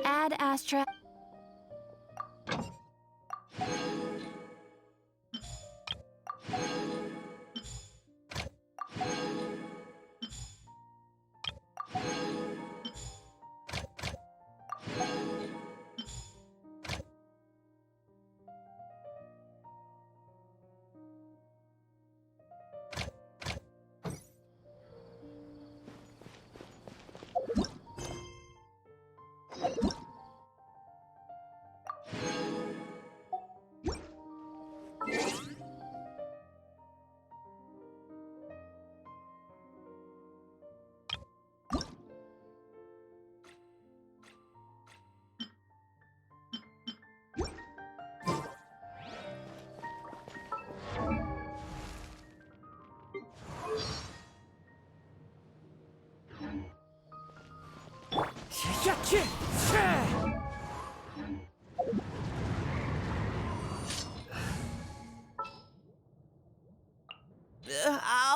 Add Astra.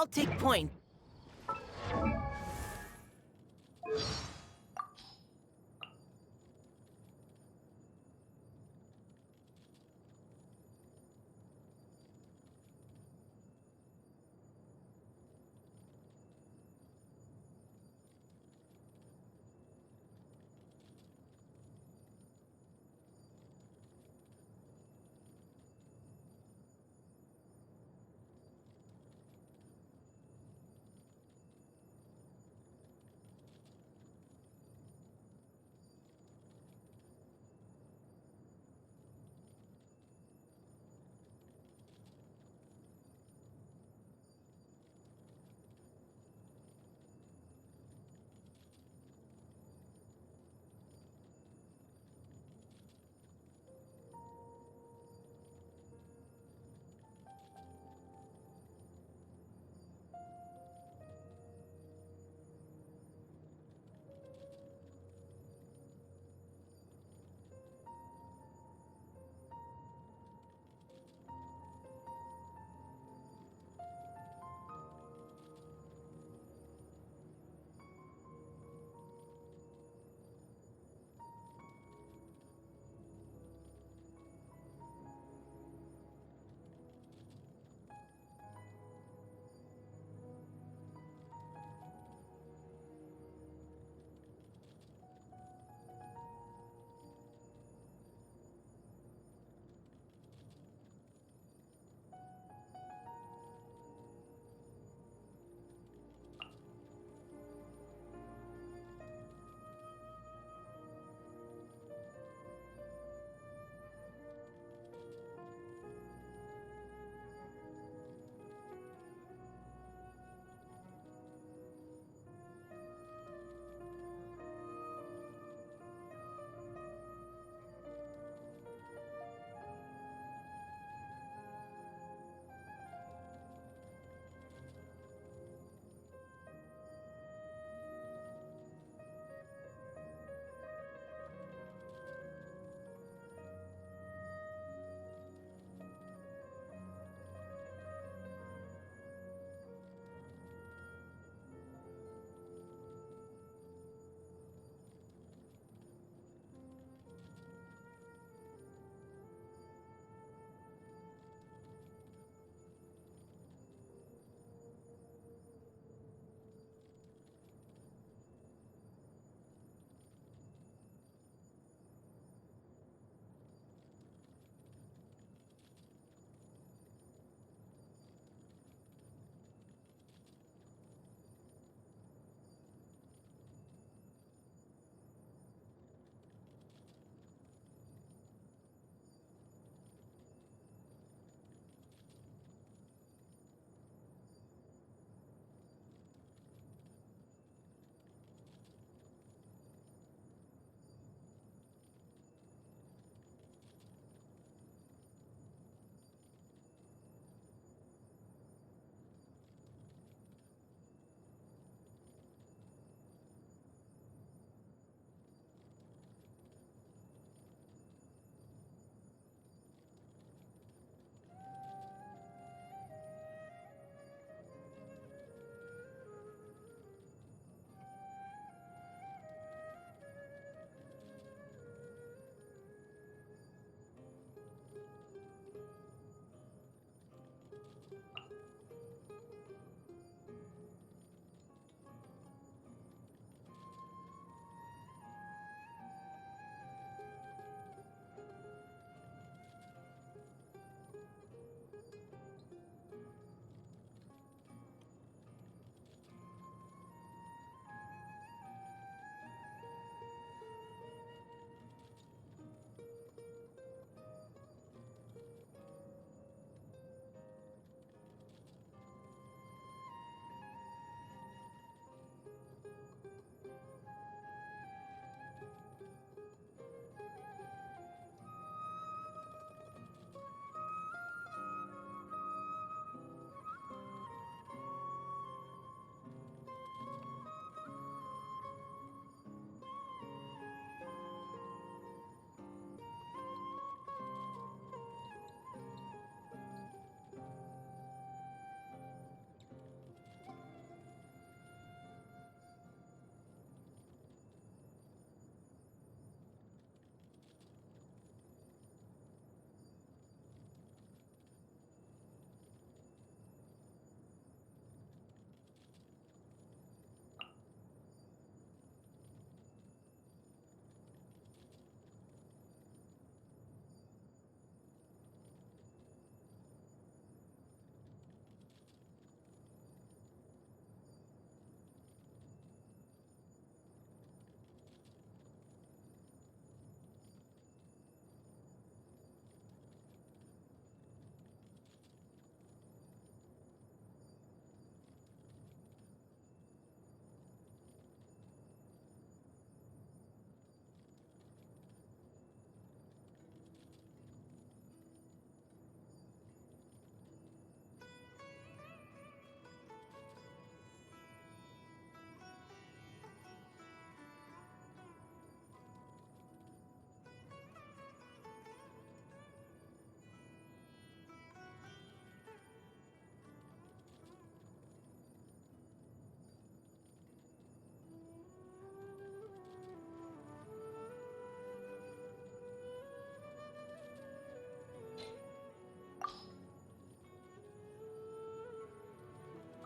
I'll take point.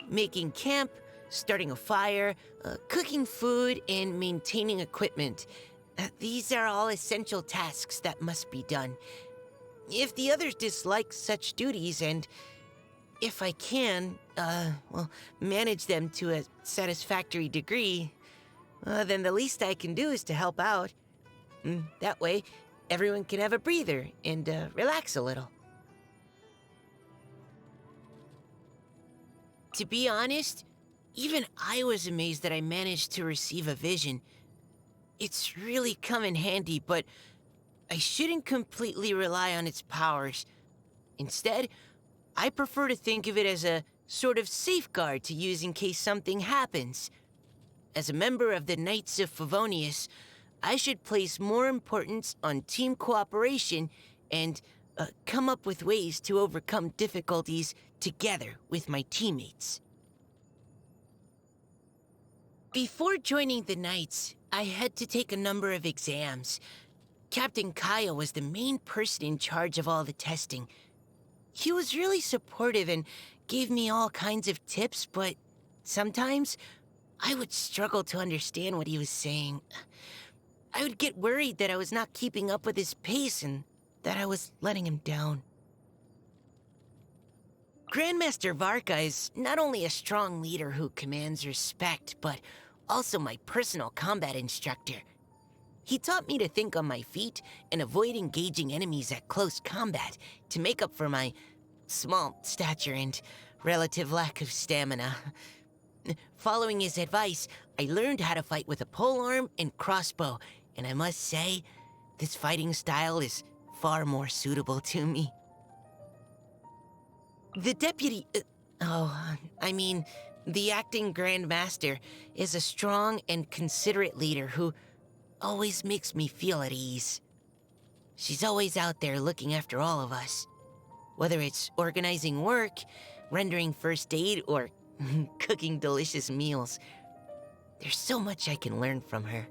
making camp, starting a fire, cooking food, and maintaining equipment. These are all essential tasks that must be done. If the others dislike such duties, and if I can, manage them to a satisfactory degree, then the least I can do is to help out. That way, everyone can have a breather and relax a little. To be honest, even I was amazed that I managed to receive a vision. It's really come in handy, but I shouldn't completely rely on its powers. Instead, I prefer to think of it as a sort of safeguard to use in case something happens. As a member of the Knights of Favonius, I should place more importance on team cooperation and come up with ways to overcome difficulties together with my teammates. Before joining the Knights, I had to take a number of exams. Captain Kaya was the main person in charge of all the testing. He was really supportive and gave me all kinds of tips, but sometimes I would struggle to understand what he was saying. I would get worried that I was not keeping up with his pace and that I was letting him down. Grandmaster Varka is not only a strong leader who commands respect, but also my personal combat instructor. He taught me to think on my feet and avoid engaging enemies at close combat to make up for my small stature and relative lack of stamina. Following his advice, I learned how to fight with a polearm and crossbow, and I must say, this fighting style is far more suitable to me. The deputy... the acting Grand Master is a strong and considerate leader who always makes me feel at ease. She's always out there looking after all of us. Whether it's organizing work, rendering first aid, or cooking delicious meals. There's so much I can learn from her.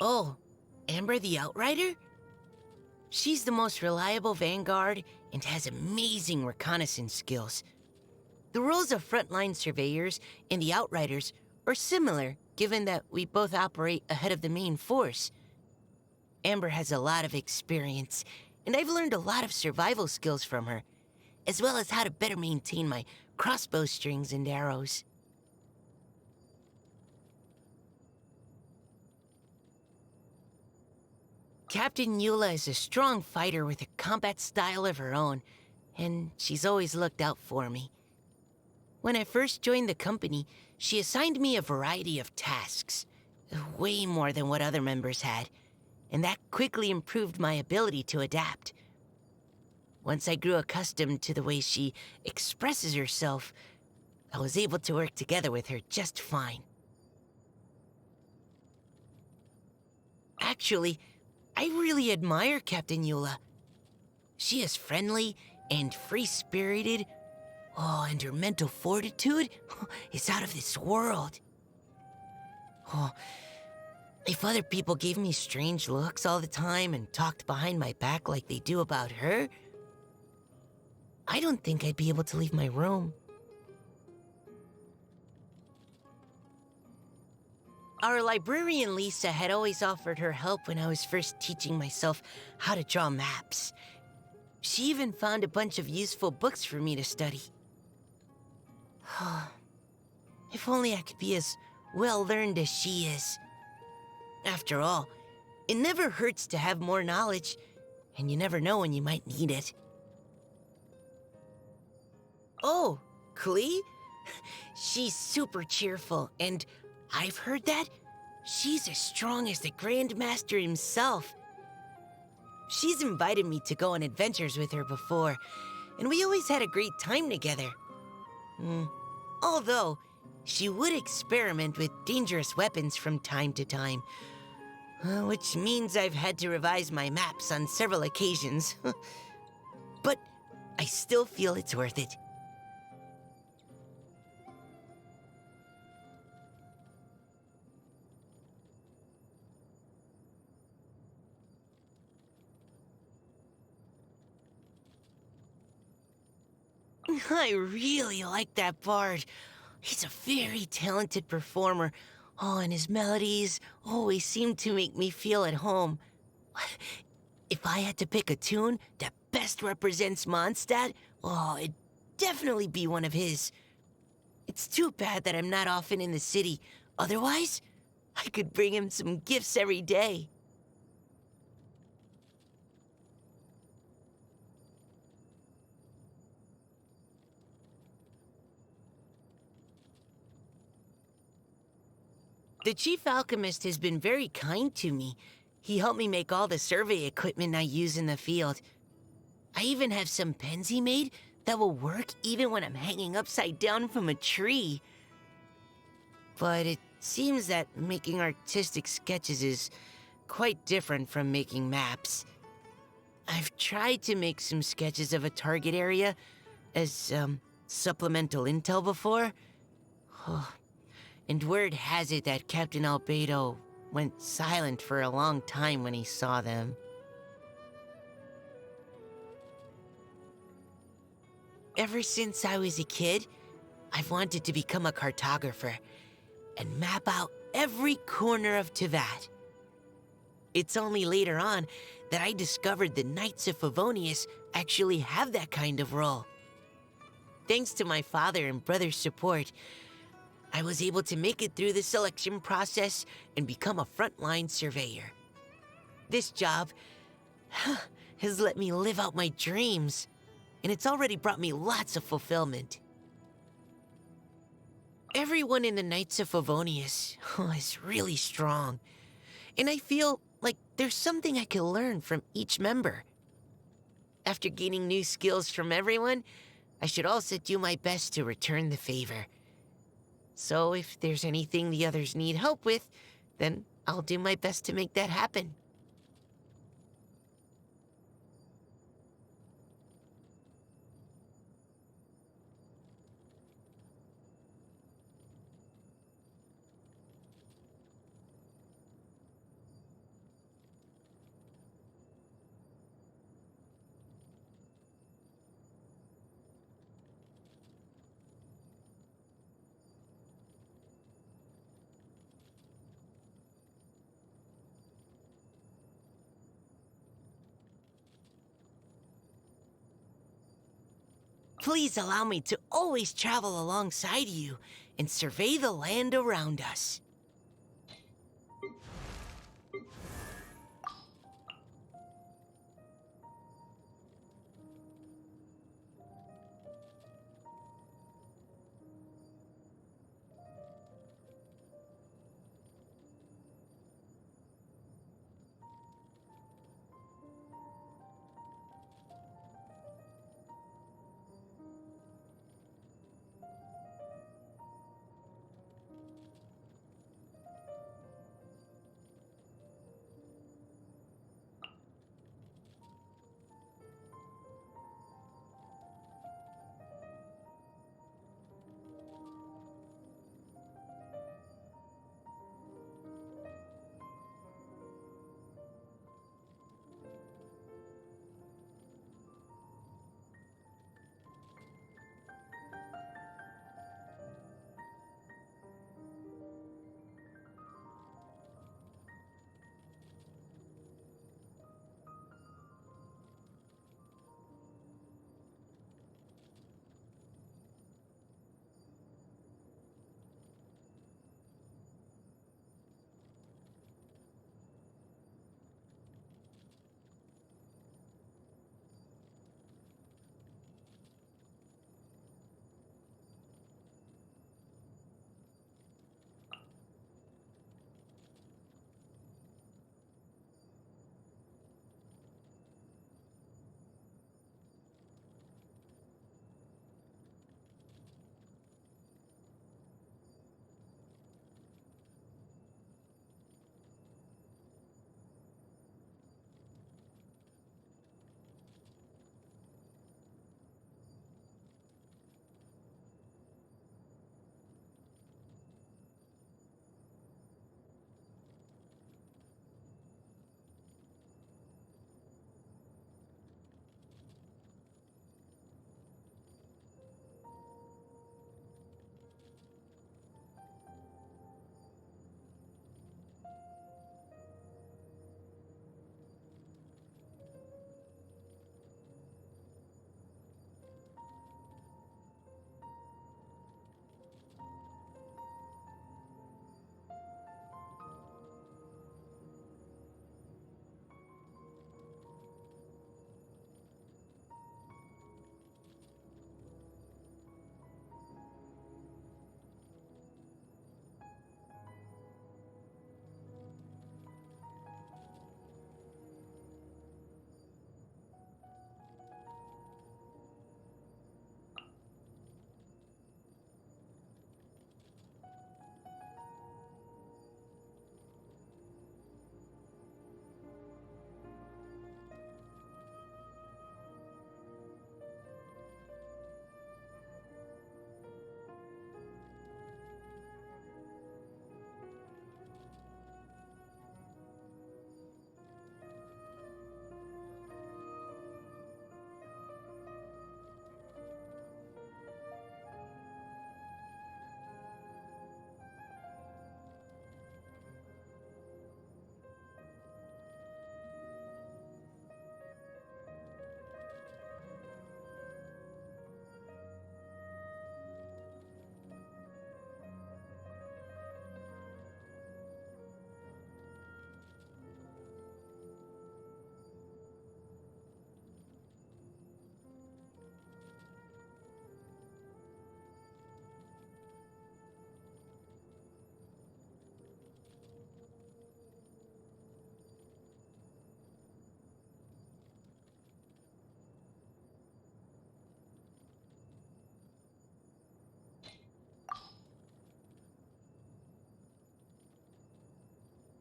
Oh, Amber the Outrider? She's the most reliable vanguard and has amazing reconnaissance skills. The roles of frontline surveyors and the Outriders are similar, given that we both operate ahead of the main force. Amber has a lot of experience, and I've learned a lot of survival skills from her, as well as how to better maintain my crossbow strings and arrows. Captain Eula is a strong fighter with a combat style of her own, and she's always looked out for me. When I first joined the company, she assigned me a variety of tasks, way more than what other members had, and that quickly improved my ability to adapt. Once I grew accustomed to the way she expresses herself, I was able to work together with her just fine. Actually, I really admire Captain Eula. She is friendly and free-spirited. Oh, and her mental fortitude is out of this world. Oh, if other people gave me strange looks all the time and talked behind my back like they do about her, I don't think I'd be able to leave my room. Our librarian Lisa had always offered her help when I was first teaching myself how to draw maps. She even found a bunch of useful books for me to study. If only I could be as well-learned as she is. After all, it never hurts to have more knowledge, and you never know when you might need it. Oh, Klee? She's super cheerful, and I've heard that she's as strong as the Grand Master himself. She's invited me to go on adventures with her before, and we always had a great time together. Although, she would experiment with dangerous weapons from time to time, which means I've had to revise my maps on several occasions. But I still feel it's worth it. I really like that bard. He's a very talented performer. Oh, and his melodies always seem to make me feel at home. If I had to pick a tune that best represents Mondstadt, oh, it'd definitely be one of his. It's too bad that I'm not often in the city. Otherwise, I could bring him some gifts every day. The Chief Alchemist has been very kind to me. He helped me make all the survey equipment I use in the field. I even have some pens he made that will work even when I'm hanging upside down from a tree. But it seems that making artistic sketches is quite different from making maps. I've tried to make some sketches of a target area as, supplemental intel before. And word has it that Captain Albedo went silent for a long time when he saw them. Ever since I was a kid, I've wanted to become a cartographer and map out every corner of Teyvat. It's only later on that I discovered the Knights of Favonius actually have that kind of role. Thanks to my father and brother's support, I was able to make it through the selection process and become a frontline surveyor. This job has let me live out my dreams, and it's already brought me lots of fulfillment. Everyone in the Knights of Favonius is really strong, and I feel like there's something I can learn from each member. After gaining new skills from everyone, I should also do my best to return the favor. So if there's anything the others need help with, then I'll do my best to make that happen. Please allow me to always travel alongside you and survey the land around us.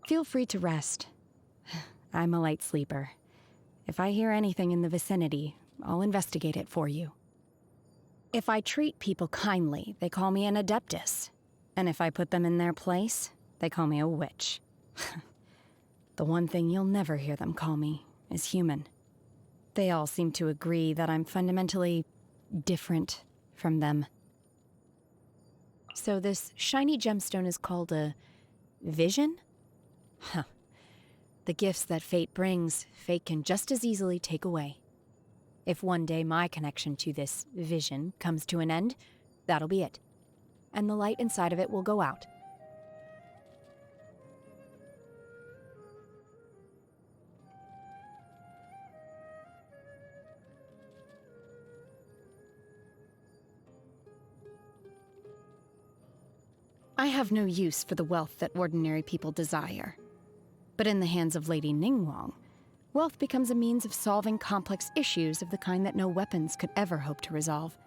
Feel free to rest. I'm a light sleeper. If I hear anything in the vicinity, I'll investigate it for you. If I treat people kindly, they call me an adeptus. And if I put them in their place, they call me a witch. The one thing you'll never hear them call me is human. They all seem to agree that I'm fundamentally different from them. So this shiny gemstone is called a vision? Huh. The gifts that fate brings, fate can just as easily take away. If one day my connection to this vision comes to an end, that'll be it. And the light inside of it will go out. I have no use for the wealth that ordinary people desire. But in the hands of Lady Ningguang, wealth becomes a means of solving complex issues of the kind that no weapons could ever hope to resolve.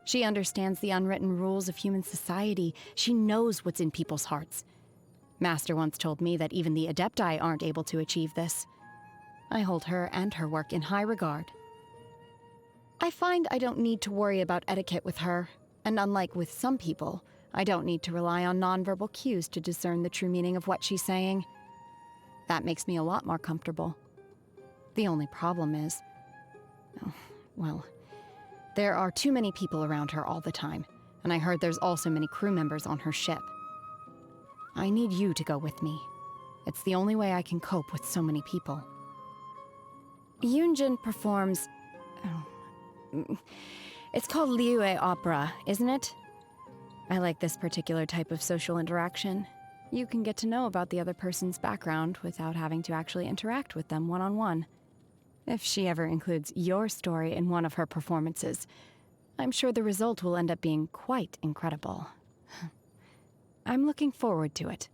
She understands the unwritten rules of human society. She knows what's in people's hearts. Master once told me that even the Adepti aren't able to achieve this. I hold her and her work in high regard. I find I don't need to worry about etiquette with her, and unlike with some people, I don't need to rely on nonverbal cues to discern the true meaning of what she's saying. That makes me a lot more comfortable. The only problem is, well, there are too many people around her all the time, and I heard there's also many crew members on her ship. I need you to go with me. It's the only way I can cope with so many people. Yunjin performs... it's called Liue Opera, isn't it? I like this particular type of social interaction. You can get to know about the other person's background without having to actually interact with them one-on-one. If she ever includes your story in one of her performances, I'm sure the result will end up being quite incredible. I'm looking forward to it.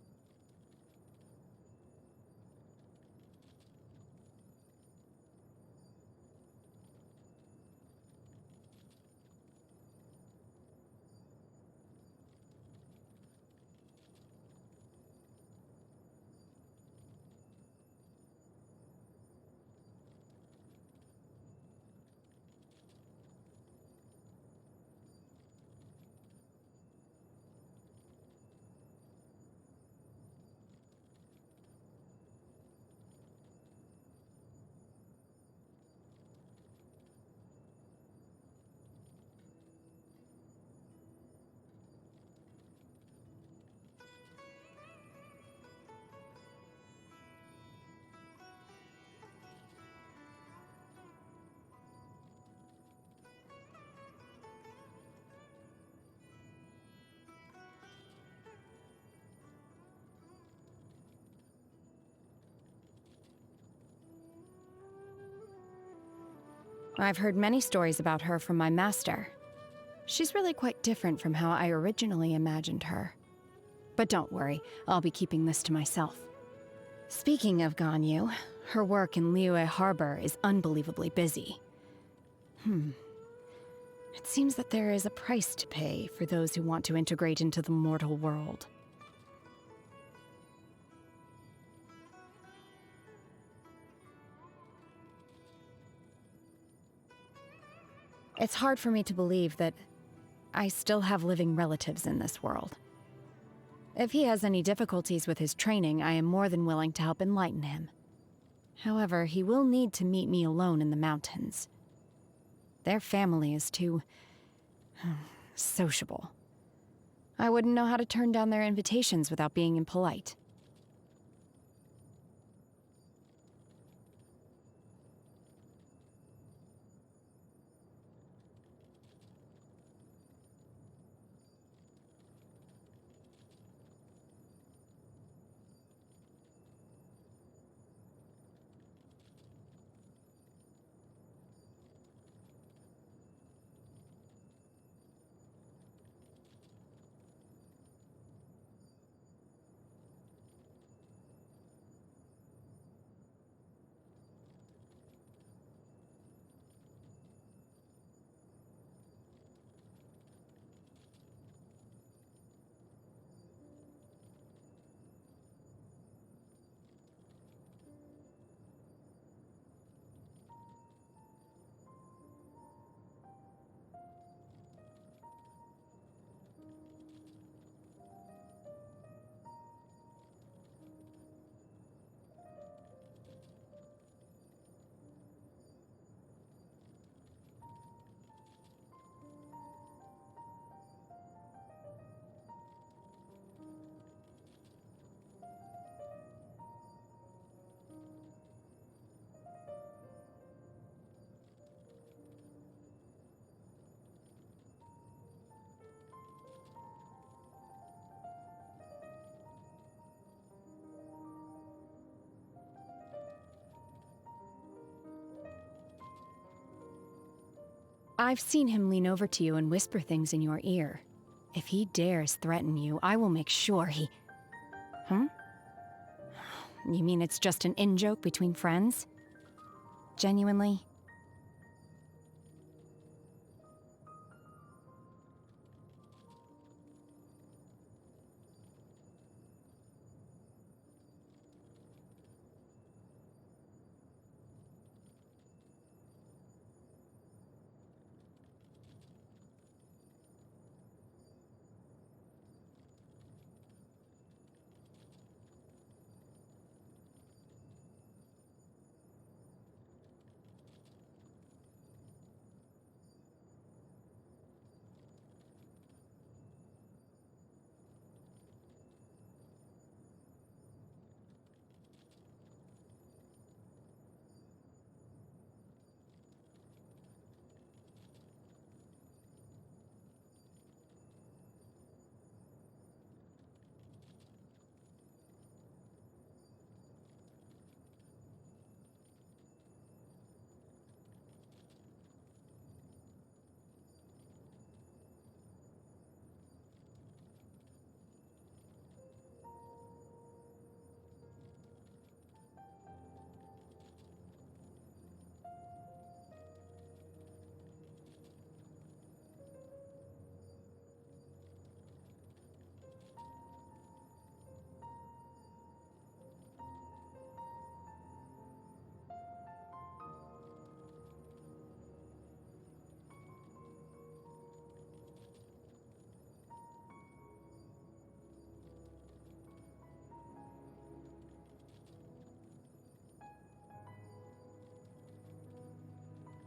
I've heard many stories about her from my master. She's really quite different from how I originally imagined her. But don't worry, I'll be keeping this to myself. Speaking of Ganyu, her work in Liyue Harbor is unbelievably busy. It seems that there is a price to pay for those who want to integrate into the mortal world. It's hard for me to believe that I still have living relatives in this world. If he has any difficulties with his training, I am more than willing to help enlighten him. However, he will need to meet me alone in the mountains. Their family is too... sociable. I wouldn't know how to turn down their invitations without being impolite. I've seen him lean over to you and whisper things in your ear. If he dares threaten you, I will make sure he... Hmm? You mean it's just an in-joke between friends? Genuinely?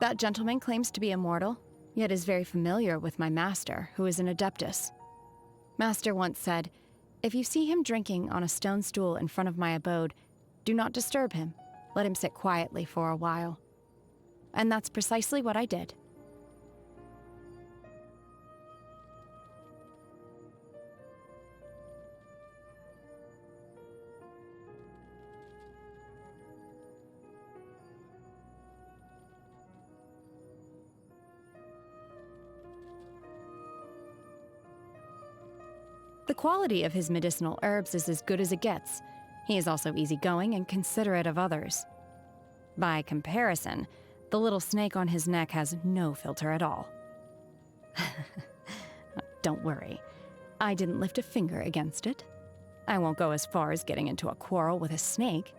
That gentleman claims to be immortal, yet is very familiar with my master, who is an adeptus. Master once said, "If you see him drinking on a stone stool in front of my abode, do not disturb him. Let him sit quietly for a while." And that's precisely what I did. The quality of his medicinal herbs is as good as it gets. He is also easygoing and considerate of others. By comparison, the little snake on his neck has no filter at all. Don't worry, I didn't lift a finger against it. I won't go as far as getting into a quarrel with a snake.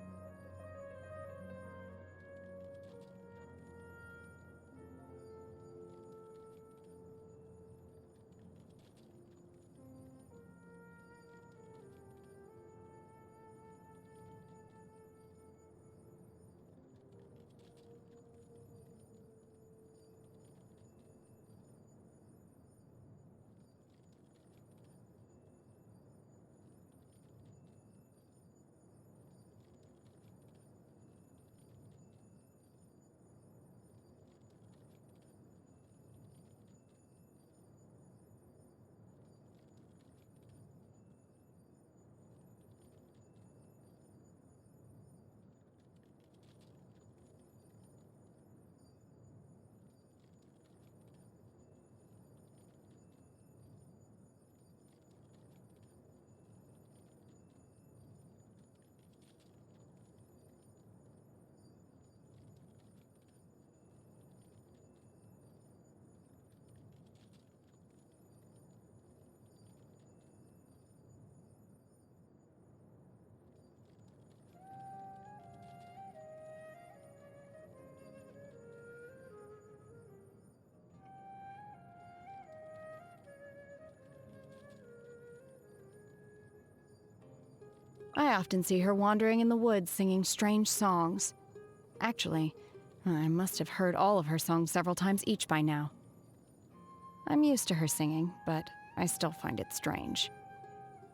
I often see her wandering in the woods singing strange songs. Actually, I must have heard all of her songs several times each by now. I'm used to her singing, but I still find it strange.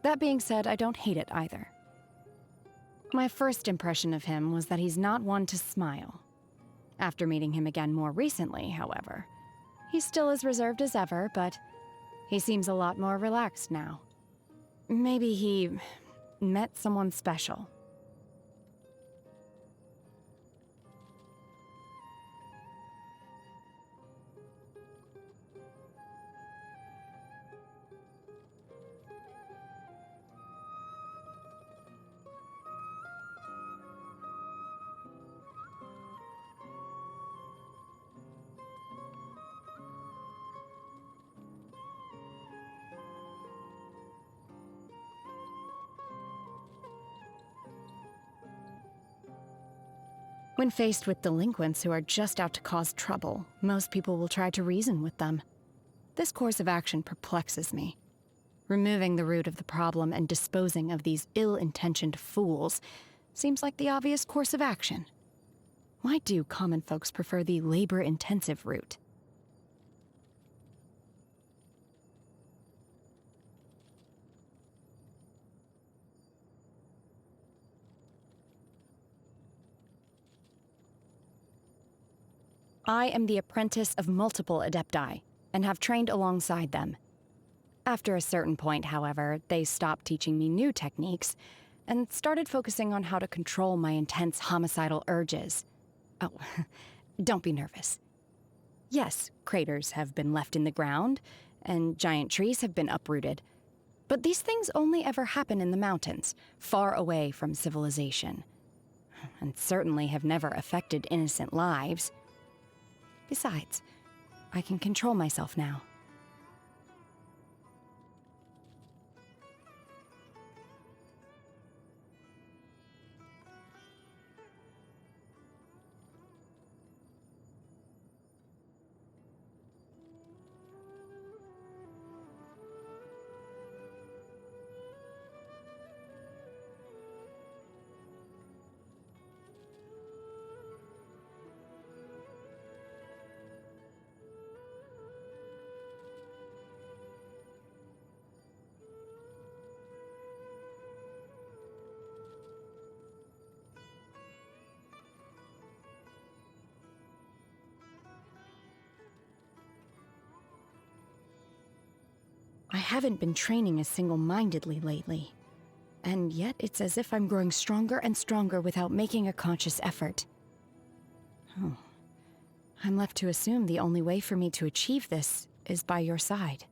That being said, I don't hate it either. My first impression of him was that he's not one to smile. After meeting him again more recently, however, he's still as reserved as ever, but he seems a lot more relaxed now. Maybe he met someone special. When faced with delinquents who are just out to cause trouble, most people will try to reason with them. This course of action perplexes me. Removing the root of the problem and disposing of these ill-intentioned fools seems like the obvious course of action. Why do common folks prefer the labor-intensive route? I am the apprentice of multiple Adepti, and have trained alongside them. After a certain point, however, they stopped teaching me new techniques, and started focusing on how to control my intense homicidal urges. Oh, don't be nervous. Yes, craters have been left in the ground, and giant trees have been uprooted. But these things only ever happen in the mountains, far away from civilization. And certainly have never affected innocent lives. Besides, I can control myself now. I haven't been training as single-mindedly lately. And yet it's as if I'm growing stronger and stronger without making a conscious effort. Oh. I'm left to assume the only way for me to achieve this is by your side.